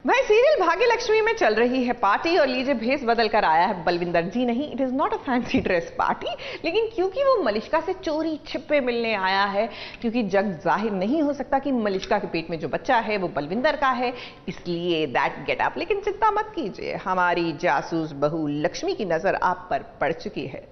भाई सीरियल भाग्यलक्ष्मी में चल रही है पार्टी और लीजिए भेस बदल कर आया है बलविंदर। जी नहीं, it is not a fancy dress party, लेकिन क्योंकि वो मलिष्का से चोरी छिपे मिलने आया है, क्योंकि जग जाहिर नहीं हो सकता कि मलिष्का के पेट में जो बच्चा है वो बलविंदर का है, इसलिए दैट गेट अप। लेकिन चिंता मत कीजिए, हमारी जासूस बहू लक्ष्मी की नजर आप पर पड़ चुकी है।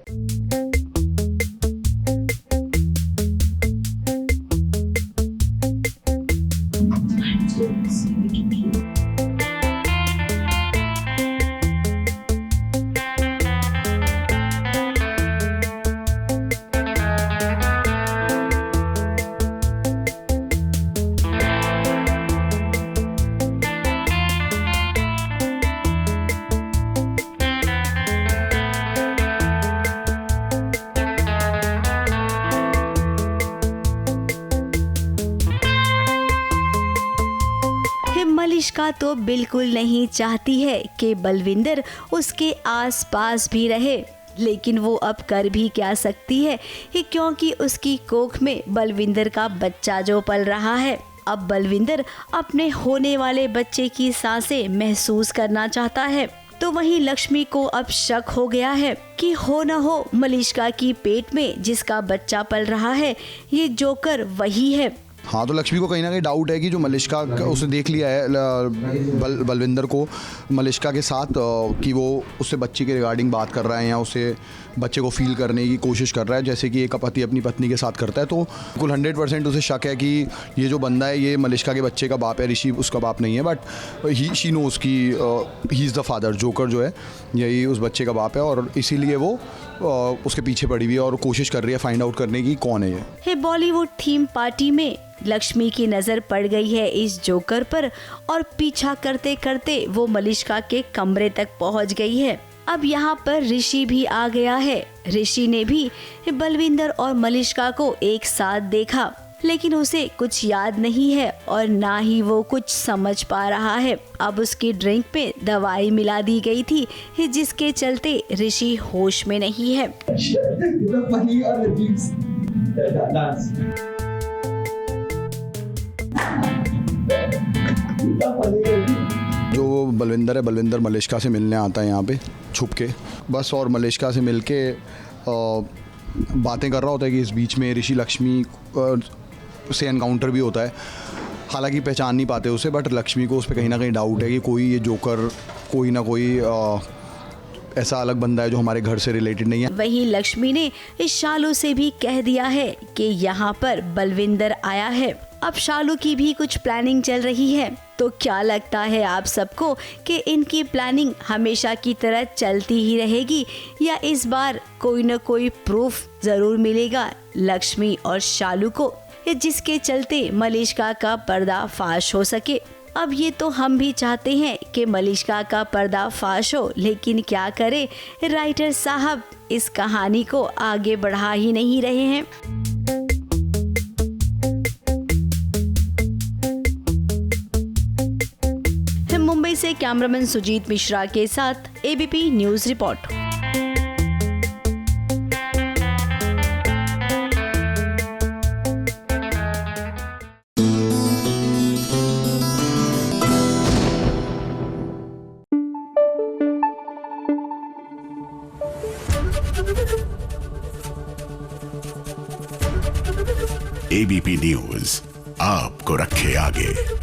मलिष्का तो बिल्कुल नहीं चाहती है कि बलविंदर उसके आसपास भी रहे, लेकिन वो अब कर भी क्या सकती है क्योंकि उसकी कोख में बलविंदर का बच्चा जो पल रहा है। अब बलविंदर अपने होने वाले बच्चे की सांसें महसूस करना चाहता है, तो वहीं लक्ष्मी को अब शक हो गया है कि हो न हो मलिष्का की पेट में जिसका बच्चा पल रहा है ये जोकर वही है। हाँ, तो लक्ष्मी को कहीं ना कहीं डाउट है कि जो मलिष्का उसने देख लिया है बलविंदर को मलिष्का के साथ कि वो उससे बच्चे के रिगार्डिंग बात कर रहा है या उसे बच्चे को फील करने की कोशिश कर रहा है, जैसे कि एक पति अपनी पत्नी के साथ करता है। तो बिल्कुल 100% उसे शक है कि ये जो बंदा है ये मलिष्का के बच्चे का बाप है, ऋषि उसका बाप नहीं है, बट शी नोज कि he is the father. Joker जो है यही उस बच्चे का बाप है और इसीलिए वो उसके पीछे पड़ी हुई है और कोशिश कर रही है फाइंड आउट करने की कौन है ये। बॉलीवुड थीम पार्टी में लक्ष्मी की नजर पड़ गई है इस जोकर पर और पीछा करते करते वो मलिष्का के कमरे तक पहुंच गई है। अब यहाँ पर ऋषि भी आ गया है। ऋषि ने भी बलविंदर और मलिष्का को एक साथ देखा, लेकिन उसे कुछ याद नहीं है और ना ही वो कुछ समझ पा रहा है। अब उसकी ड्रिंक में दवाई मिला दी गई थी, जिसके चलते ऋषि होश में नहीं है। जो बलविंदर है, बलविंदर मलिष्का से मिलने आता है यहाँ पे छुप के बस, और मलिष्का से मिल के बातें कर रहा होता है कि इस बीच में ऋषि लक्ष्मी से एनकाउंटर भी होता है। हालांकि पहचान नहीं पाते उसे, बट लक्ष्मी को उस पर कहीं ना कहीं डाउट है कि कोई ये जोकर कोई ना कोई ऐसा अलग बंदा है जो हमारे घर से रिलेटेड नहीं है। वहीं लक्ष्मी ने इस शालू से भी कह दिया है कि यहाँ पर बलविंदर आया है। अब शालू की भी कुछ प्लानिंग चल रही है, तो क्या लगता है आप सबको कि इनकी प्लानिंग हमेशा की तरह चलती ही रहेगी या इस बार कोई न कोई प्रूफ जरूर मिलेगा लक्ष्मी और शालू को, जिसके चलते मलिष्का का पर्दाफाश हो सके। अब ये तो हम भी चाहते हैं कि मलिष्का का पर्दाफाश हो, लेकिन क्या करे, राइटर साहब इस कहानी को आगे बढ़ा ही नहीं रहे हैं। मुंबई से कैमरामैन सुजीत मिश्रा के साथ ABP news report. ABP news आपको रखे आगे।